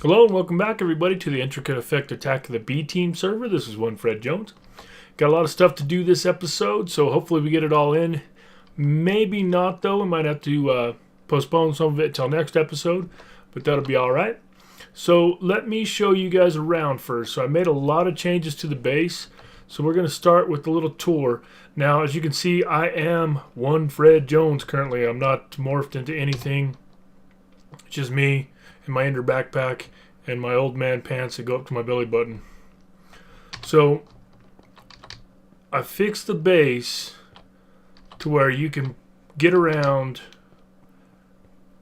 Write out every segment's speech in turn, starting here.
Hello and welcome back everybody to the Intricate Effect Attack of the B Team server. This is one Fred Jones. Got a lot of stuff to do this episode, so hopefully we get it all in. Maybe not though, we might have to postpone some of it till next episode, but that'll be alright. So let me show you guys around first. So I made a lot of changes to the base, so we're going to start with the little tour. Now as you can see, I am one Fred Jones currently. I'm not morphed into anything. It's just me and my Ender backpack and my old man pants that go up to my belly button. So I fixed the base to where you can get around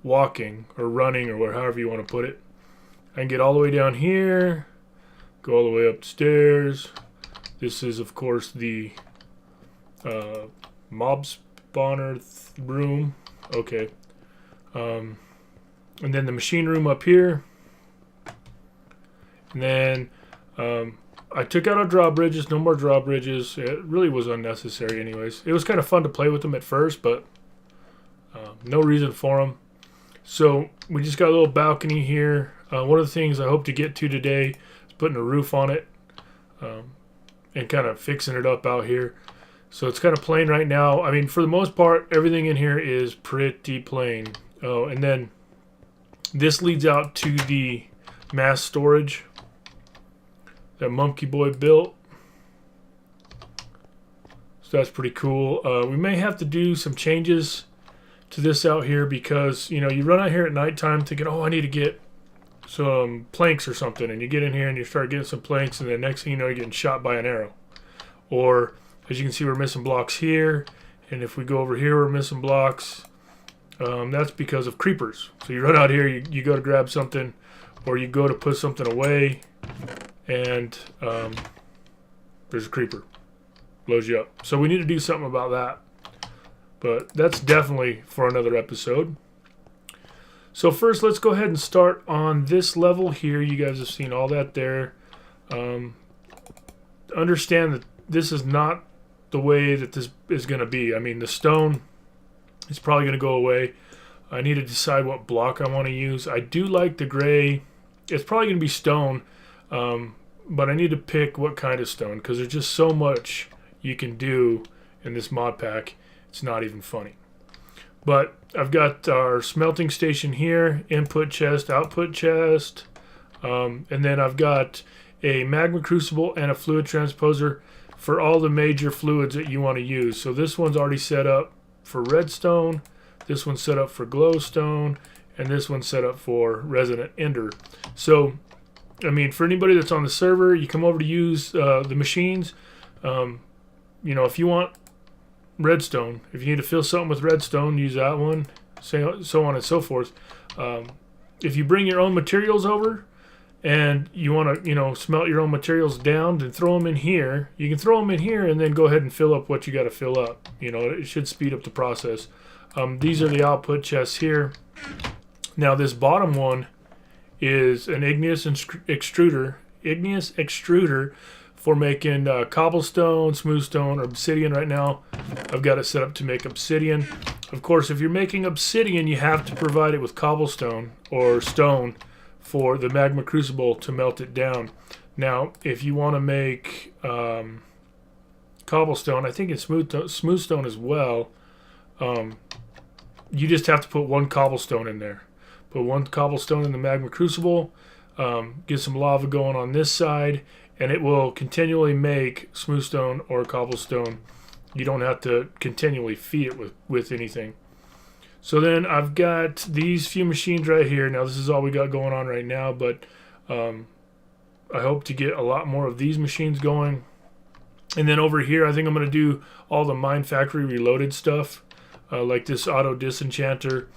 walking or running or however you want to put it. I can get all the way down here, go all the way upstairs. This is of course the mob spawner room. Okay. And then the machine room up here. And then I took out our drawbridges. No more drawbridges. It really was unnecessary anyways. It was kind of fun to play with them at first, but no reason for them. So we just got a little balcony here. One of the things I hope to get to today is putting a roof on it and kind of fixing it up out here. So it's kind of plain right now. I mean, for the most part, everything in here is pretty plain. Oh, and then this leads out to the mass storage that Monkey Boy built. So that's pretty cool. We may have to do some changes to this out here because, you know, you run out here at nighttime thinking, oh, I need to get some planks or something. And you get in here and you start getting some planks, and the next thing you know, you're getting shot by an arrow. Or, as you can see, we're missing blocks here. And if we go over here, we're missing blocks. That's because of creepers. So you run out here, you go to grab something, or you go to put something away, and there's a creeper. Blows you up. So we need to do something about that. But that's definitely for another episode. So first, let's go ahead and start on this level here. You guys have seen all that there. Understand that this is not the way that this is going to be. I mean, the stone, it's probably going to go away. I need to decide what block I want to use. I do like the gray. It's probably going to be stone, but I need to pick what kind of stone because there's just so much you can do in this mod pack. It's not even funny. But I've got our smelting station here, input chest, output chest, and then I've got a magma crucible and a fluid transposer for all the major fluids that you want to use. So this one's already set up for redstone, this one's set up for glowstone, and this one's set up for resident ender. So I mean, for anybody that's on the server, you come over to use the machines. You know, if you want redstone, if you need to fill something with redstone, use that one, so on and so forth. If you bring your own materials over and you want to, you know, smelt your own materials down, then throw them in here. You can throw them in here and then go ahead and fill up what you got to fill up. You know, it should speed up the process. These are the output chests here. Now this bottom one is an igneous extruder for making cobblestone, smoothstone, or obsidian. Right now I've got it set up to make obsidian. Of course, if you're making obsidian, you have to provide it with cobblestone or stone for the magma crucible to melt it down. Now, if you want to make cobblestone, I think it's smoothstone as well, you just have to put one cobblestone in there. Put one cobblestone in the magma crucible, get some lava going on this side, and it will continually make smoothstone or cobblestone. You don't have to continually feed it with anything. So then I've got these few machines right here. Now this is all we got going on right now, but I hope to get a lot more of these machines going. And then over here, I think I'm going to do all the Mine Factory Reloaded stuff, like this auto disenchanter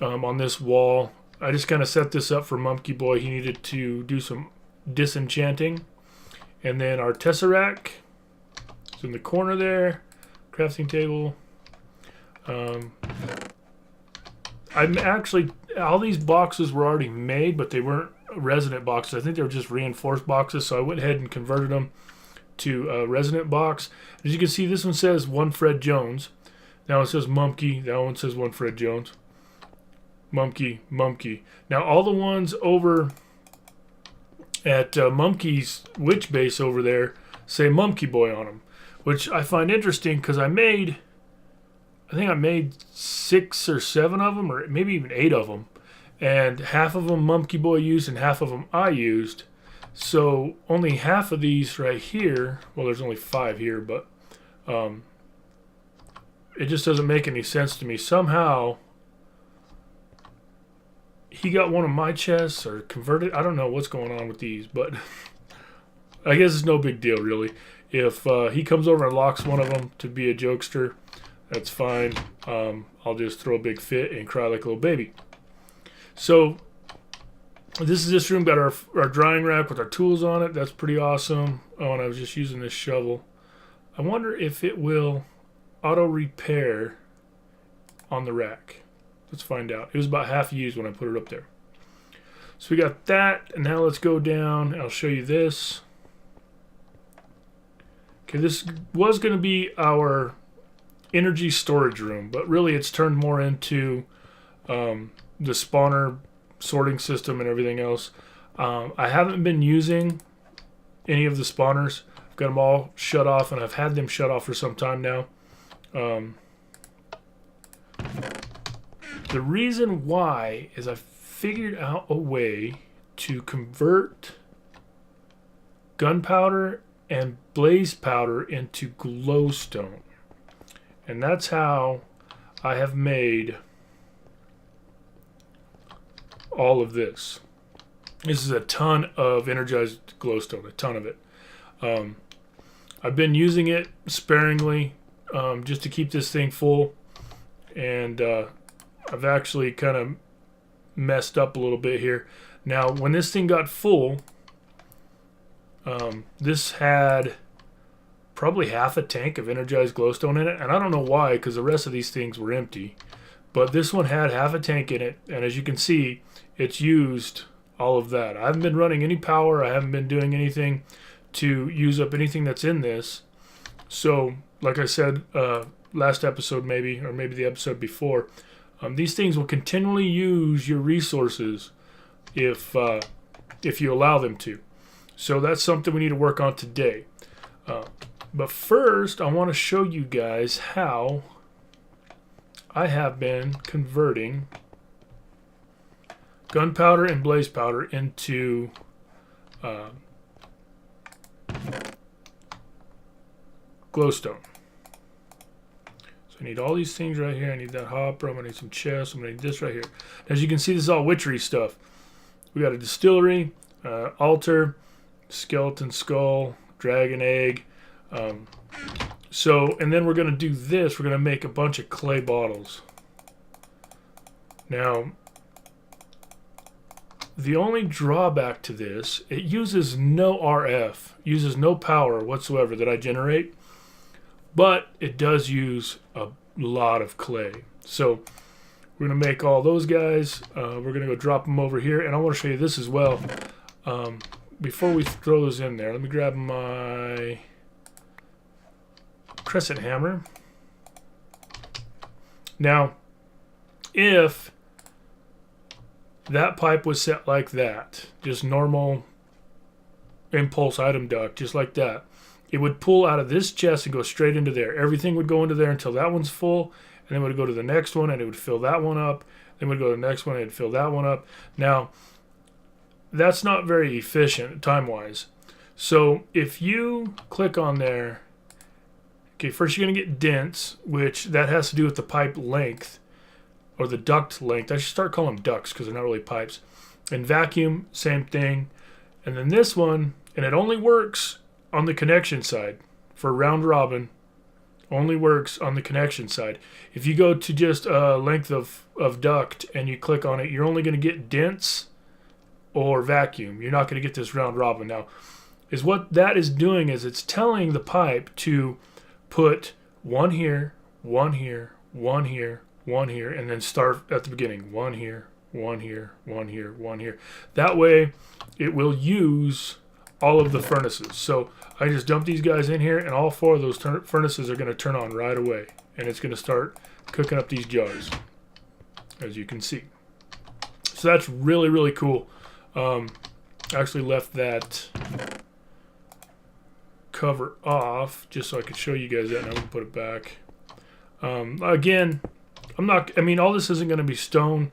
on this wall. I just kind of set this up for Monkey Boy. He needed to do some disenchanting. And then our Tesseract is in the corner there. Crafting table. I'm actually, all these boxes were already made, but they weren't resident boxes. I think they were just reinforced boxes, so I went ahead and converted them to a resident box. As you can see, this one says one Fred Jones. That one says Mumkey. That one says one Fred Jones. Mumkey. Now all the ones over at Mumkey's witch base over there say Mumkey Boy on them, which I find interesting because I think I made 6 or 7 of them, or maybe even 8 of them, and half of them Mumkey Boy used and half of them I used. So only half of these right here, well, there's only 5 here, but it just doesn't make any sense to me. Somehow he got one of my chests or converted. I don't know what's going on with these, but I guess it's no big deal, really. If he comes over and locks one of them to be a jokester, that's fine. I'll just throw a big fit and cry like a little baby. So this is this room, got our drying rack with our tools on it. That's pretty awesome. Oh, and I was just using this shovel. I wonder if it will auto repair on the rack. Let's find out. It was about half used when I put it up there. So we got that, and now let's go down and I'll show you this. Okay, this was going to be our energy storage room, but really it's turned more into the spawner sorting system and everything else. I haven't been using any of the spawners. I've got them all shut off, and I've had them shut off for some time now. The reason why is I figured out a way to convert gunpowder and blaze powder into glowstone. And that's how I have made all of this. This is a ton of energized glowstone, a ton of it. I've been using it sparingly just to keep this thing full, and I've actually kind of messed up a little bit here. Now, when this thing got full, this had probably half a tank of energized glowstone in it, and I don't know why, because the rest of these things were empty. But this one had half a tank in it, and as you can see, it's used all of that. I haven't been running any power. I haven't been doing anything to use up anything that's in this. So, like I said, last episode maybe, or maybe the episode before, these things will continually use your resources if you allow them to. So that's something we need to work on today. But first, I want to show you guys how I have been converting gunpowder and blaze powder into glowstone. So I need all these things right here. I need that hopper. I'm going to need some chests. I'm going to need this right here. As you can see, this is all witchery stuff. We got a distillery, altar, skeleton skull, dragon egg. And then we're going to do this. We're going to make a bunch of clay bottles. Now, the only drawback to this, it uses no RF, uses no power whatsoever that I generate, but it does use a lot of clay. So we're going to make all those guys. We're going to go drop them over here, and I want to show you this as well. Before we throw those in there, let me grab my crescent hammer. Now, if that pipe was set like that, just normal impulse item duct, just like that, it would pull out of this chest and go straight into there. Everything would go into there until that one's full, and then it would go to the next one and it would fill that one up. Then it would go to the next one and it would fill that one up. Now, that's not very efficient time-wise. So if you click on there, okay, first you're going to get dense, which that has to do with the pipe length, or the duct length. I should start calling them ducts because they're not really pipes. And vacuum, same thing. And then this one, and it only works on the connection side for round robin, only works on the connection side. If you go to just length of duct and you click on it, you're only going to get dense or vacuum. You're not going to get this round robin. Now, is what that is doing is it's telling the pipe to put one here, one here, one here, one here, and then start at the beginning. One here, one here, one here, one here. That way, it will use all of the furnaces. So I just dump these guys in here, and all 4 of those furnaces are going to turn on right away, and it's going to start cooking up these jars, as you can see. So that's really, really cool. I actually left that cover off just so I could show you guys that, and I'm going to put it back. Again, I mean, all this isn't going to be stone.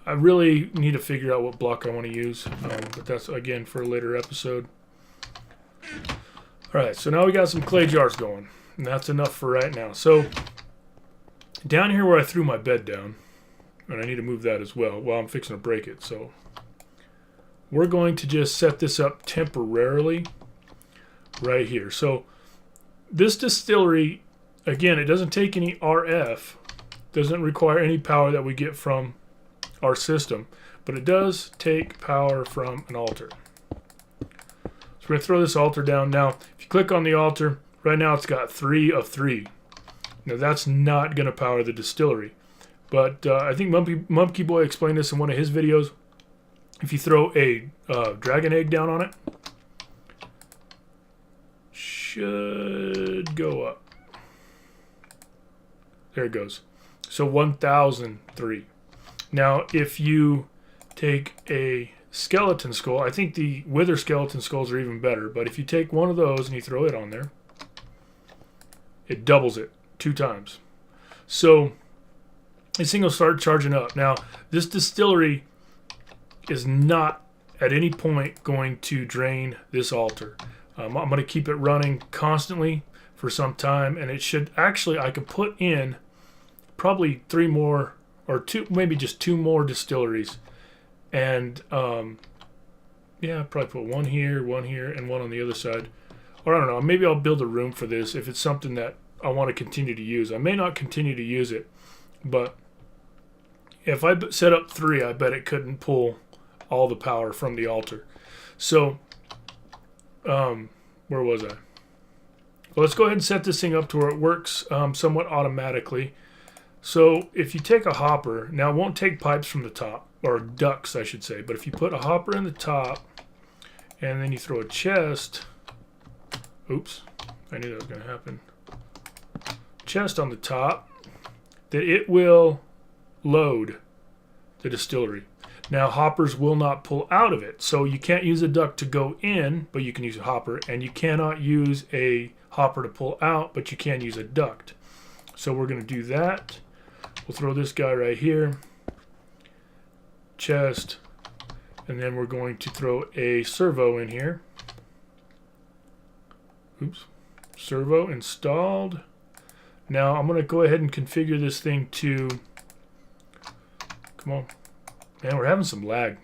I really need to figure out what block I want to use, but that's, again, for a later episode. Alright, so now we got some clay jars going, and that's enough for right now. So, down here where I threw my bed down, and I need to move that as well, I'm fixing to break it, so we're going to just set this up temporarily right here. So, this distillery, again, it doesn't take any RF, doesn't require any power that we get from our system, but it does take power from an altar. So we're going to throw this altar down. Now, if you click on the altar, right now it's got 3 of 3. Now that's not going to power the distillery. But I think Monkey Boy explained this in one of his videos. If you throw a dragon egg down on it, should go up. There it goes. So 1003. Now, if you take a skeleton skull, I think the wither skeleton skulls are even better, but if you take one of those and you throw it on there, it doubles it 2 times. So this thing will start charging up. Now, this distillery is not at any point going to drain this altar. I'm going to keep it running constantly for some time, and it should actually, I could put in probably 3 more, or 2, maybe just 2 more distilleries. And yeah, probably put one here, and one on the other side. Or I don't know, maybe I'll build a room for this if it's something that I want to continue to use. I may not continue to use it, but if I set up 3, I bet it couldn't pull all the power from the altar. So, where was I? Well, let's go ahead and set this thing up to where it works somewhat automatically. So if you take a hopper, now it won't take pipes from the top, or ducts I should say, but if you put a hopper in the top and then you throw a chest, oops, I knew that was going to happen, chest on the top, that it will load the distillery. Now hoppers will not pull out of it, so you can't use a duct to go in, but you can use a hopper, and you cannot use a hopper to pull out, but you can use a duct. So we're going to do that. We'll throw this guy right here, chest, and then we're going to throw a servo in here. Oops, servo installed. Now I'm going to go ahead and configure this thing to, come on, man, we're having some lag.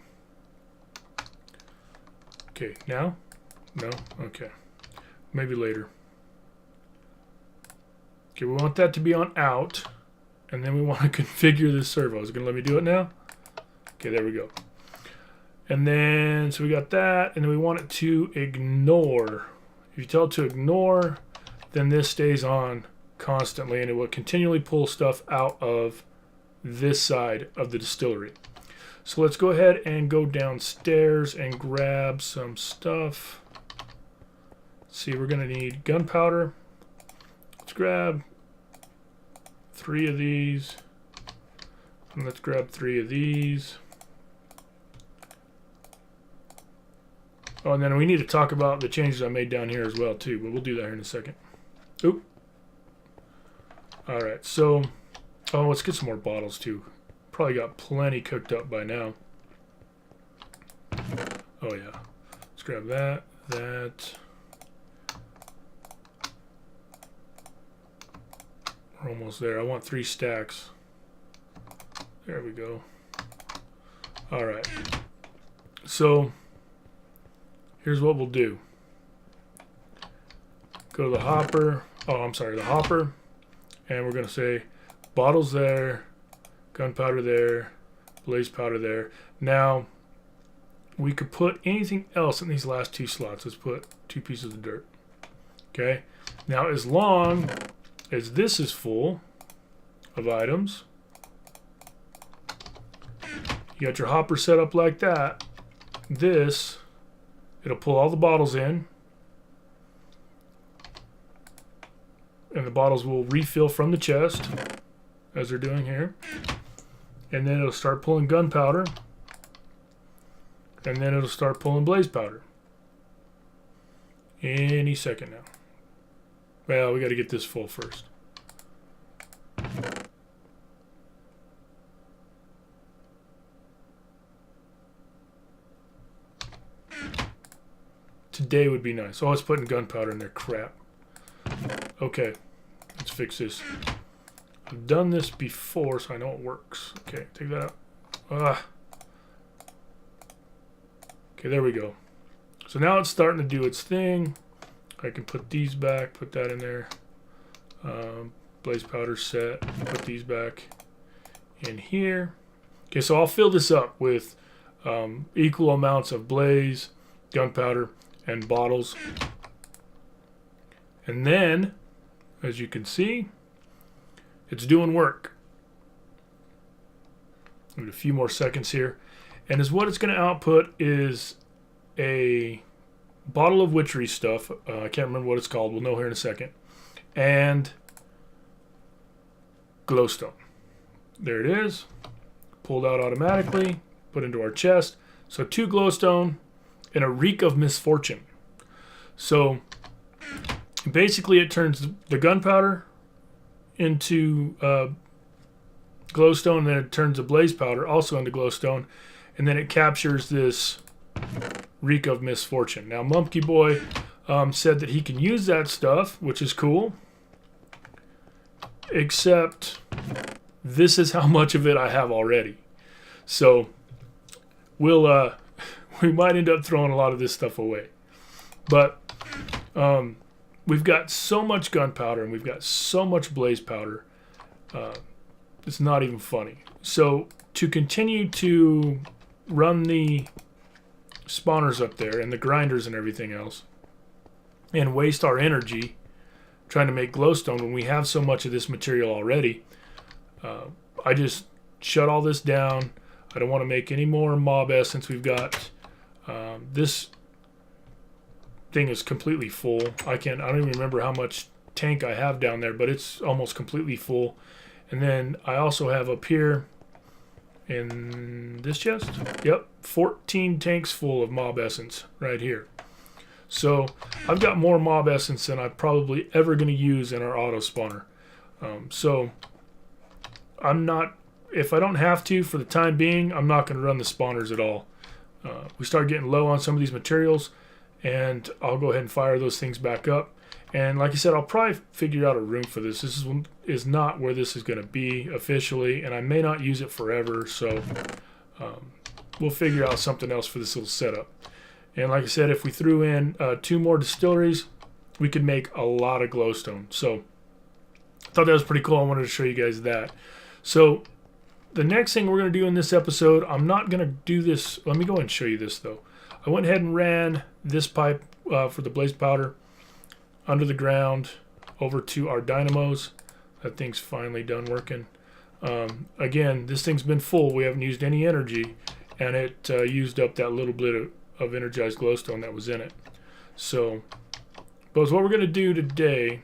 Okay, now? No? Okay, maybe later. Okay, we want that to be on out, and then we want to configure this servo. Is it going to let me do it now? Okay, there we go. And then, so we got that, and then we want it to ignore. If you tell it to ignore, then this stays on constantly, and it will continually pull stuff out of this side of the distillery. So let's go ahead and go downstairs and grab some stuff. Let's see, we're going to need gunpowder. Let's grab 3 of these, and let's grab 3 of these. Oh, and then we need to talk about the changes I made down here as well too, but we'll do that here in a second. Oop. Alright, so, oh, let's get some more bottles too. Probably got plenty cooked up by now. Oh yeah. Let's grab that, that. We're almost there. I want 3 stacks. There we go. Alright. So, here's what we'll do. Go to the hopper. Oh, I'm sorry, the hopper. And we're going to say bottles there, gunpowder there, blaze powder there. Now, we could put anything else in these last 2 slots. Let's put 2 pieces of dirt. Okay. Now, as long as this is full of items, you got your hopper set up like that. This, it'll pull all the bottles in, and the bottles will refill from the chest, as they're doing here. And then it'll start pulling gunpowder. and then it'll start pulling blaze powder any second now. Well, we got to get this full first. Today would be nice. Oh, it's putting gunpowder in there. Crap. Okay, let's fix this. I've done this before, so I know it works. Okay, take that out. Okay, there we go. So now it's starting to do its thing. I can put these back, put that in there. Blaze powder set, put these back in here. Okay, so I'll fill this up with equal amounts of blaze, gunpowder, and bottles. And then, as you can see, it's doing work. Give it a few more seconds here. And as what it's going to output is a bottle of witchery stuff. I can't remember what it's called. We'll know here in a second. And glowstone. There it is. Pulled out automatically. Put into our chest. So 2 glowstone and a reek of misfortune. So basically it turns the gunpowder into glowstone, and then it turns the blaze powder also into glowstone, and then it captures this reek of misfortune. Now Mumpky Boy said that he can use that stuff, which is cool, except this is how much of it I have already. So we'll we might end up throwing a lot of this stuff away. But we've got so much gunpowder and we've got so much blaze powder, it's not even funny. So to continue to run the spawners up there and the grinders and everything else and waste our energy trying to make glowstone when we have so much of this material already, I just shut all this down. I don't want to make any more mob essence. We've got this thing is completely full. I don't even remember how much tank I have down there, but it's almost completely full. And then I also have up here in this chest, yep, 14 tanks full of mob essence right here. So I've got more mob essence than I'm probably ever going to use in our auto spawner. So I'm not, if I don't have to for the time being, I'm not going to run the spawners at all. We start getting low on some of these materials, and I'll go ahead and fire those things back up. And like I said, I'll probably figure out a room for this. This is not where this is going to be officially, and I may not use it forever, so we'll figure out something else for this little setup. And like I said, if we threw in 2 more distilleries, we could make a lot of glowstone. So I thought that was pretty cool. I wanted to show you guys that. So the next thing we're going to do in this episode, I'm not going to do this. Let me go and show you this, though. I went ahead and ran this pipe for the blaze powder under the ground over to our dynamos. That thing's finally done working. Again, this thing's been full. We haven't used any energy, and it used up that little bit of energized glowstone that was in it. So, but what we're going to do today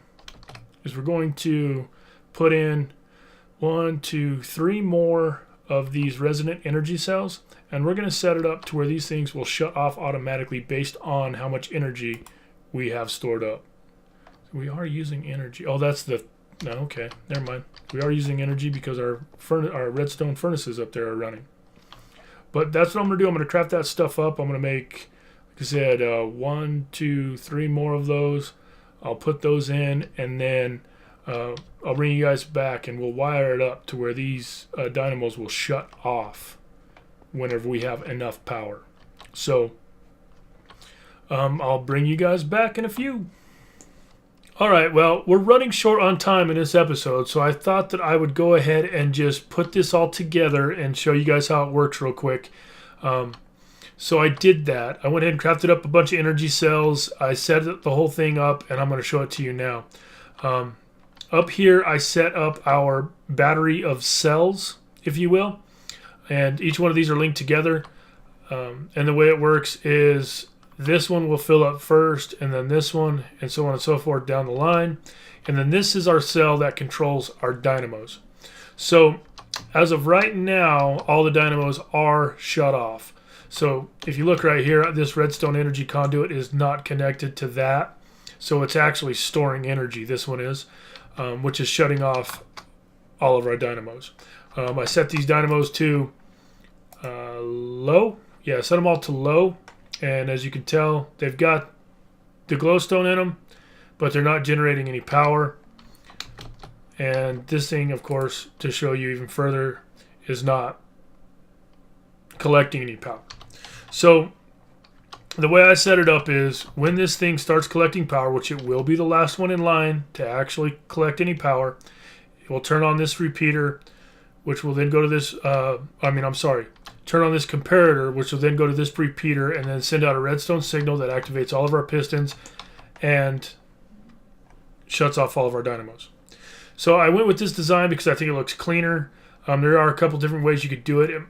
is we're going to put in 1, 2, 3 more of these resonant energy cells, and we're going to set it up to where these things will shut off automatically based on how much energy we have stored up. So we are using energy. Oh, that's the, no, okay, never mind. We are using energy because our redstone furnaces up there are running. But that's what I'm going to do. I'm going to craft that stuff up. I'm going to make, like I said, 1, 2, 3 more of those. I'll put those in, and then I'll bring you guys back, and we'll wire it up to where these dynamos will shut off whenever we have enough power. So I'll bring you guys back in a few. Alright, well, we're running short on time in this episode, so I thought that I would go ahead and just put this all together and show you guys how it works real quick. So I did that. I went ahead and crafted up a bunch of energy cells. I set the whole thing up, and I'm going to show it to you now. Up here, I set up our battery of cells, if you will, and each one of these are linked together. And the way it works is this one will fill up first, and then this one, and so on and so forth down the line. And then this is our cell that controls our dynamos. So as of right now, all the dynamos are shut off. So if you look right here, this redstone energy conduit is not connected to that. So it's actually storing energy. This one is, which is shutting off all of our dynamos. I set these dynamos to low. Yeah, set them all to low. And as you can tell, they've got the glowstone in them, but they're not generating any power. And this thing, of course, to show you even further, is not collecting any power. So the way I set it up is when this thing starts collecting power, which it will be the last one in line to actually collect any power, it will turn on this repeater, which will then go to this, turn on this comparator, which will then go to this repeater and then send out a redstone signal that activates all of our pistons and shuts off all of our dynamos. So I went with this design because I think it looks cleaner. There are a couple different ways you could do it. It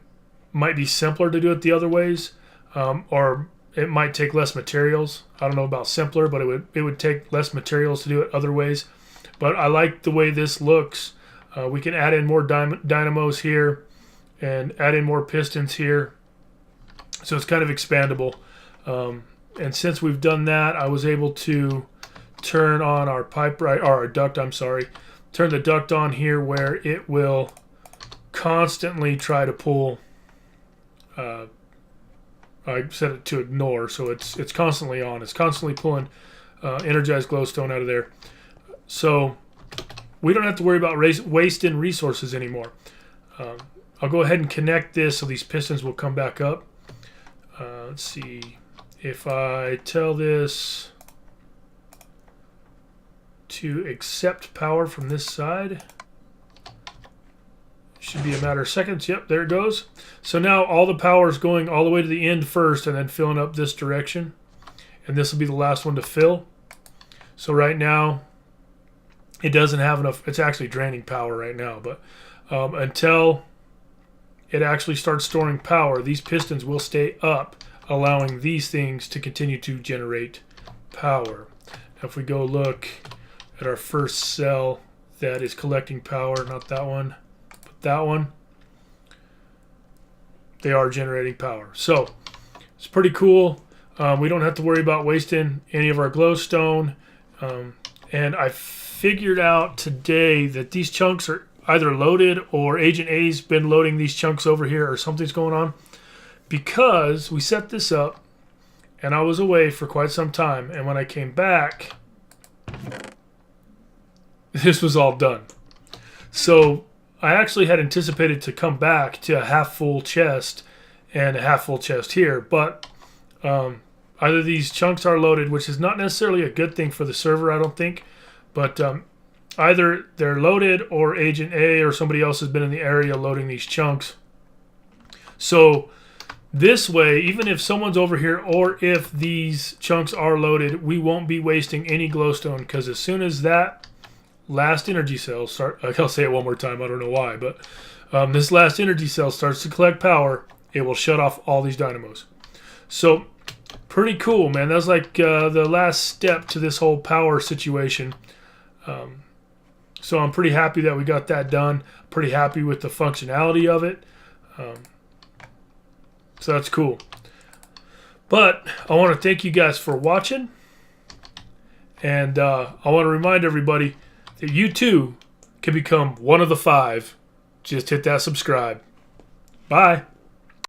might be simpler to do it the other ways, or it might take less materials. I don't know about simpler, but it would take less materials to do it other ways. But I like the way this looks. We can add in more dynamos here and add in more pistons here. So it's kind of expandable. And since we've done that, I was able to turn on our duct, turn the duct on here where it will constantly try to pull. I set it to ignore, so it's constantly on. It's constantly pulling energized glowstone out of there. So we don't have to worry about wasting resources anymore. I'll go ahead and connect this so these pistons will come back up. Let's see. If I tell this to accept power from this side, should be a matter of seconds. Yep, there it goes. So now all the power is going all the way to the end first and then filling up this direction. And this will be the last one to fill. So right now, it doesn't have enough. It's actually draining power right now. But until it actually starts storing power, these pistons will stay up, allowing these things to continue to generate power. Now if we go look at our first cell that is collecting power, not that one, but that one, they are generating power. So it's pretty cool. We don't have to worry about wasting any of our glowstone. And I figured out today that these chunks are either loaded or Agent A's been loading these chunks over here or something's going on, because we set this up and I was away for quite some time, and when I came back, this was all done. So I actually had anticipated to come back to a half full chest and a half full chest here, but either these chunks are loaded, which is not necessarily a good thing for the server, I don't think, but either they're loaded or Agent A or somebody else has been in the area loading these chunks. So this way, even if someone's over here or if these chunks are loaded, we won't be wasting any glowstone, because as soon as that last energy cell I'll say it one more time, I don't know why, but this last energy cell starts to collect power, it will shut off all these dynamos. So pretty cool, man. That's like the last step to this whole power situation. So I'm pretty happy that we got that done. Pretty happy with the functionality of it. So that's cool. But I want to thank you guys for watching. And I want to remind everybody that you too can become one of the 5. Just hit that subscribe. Bye.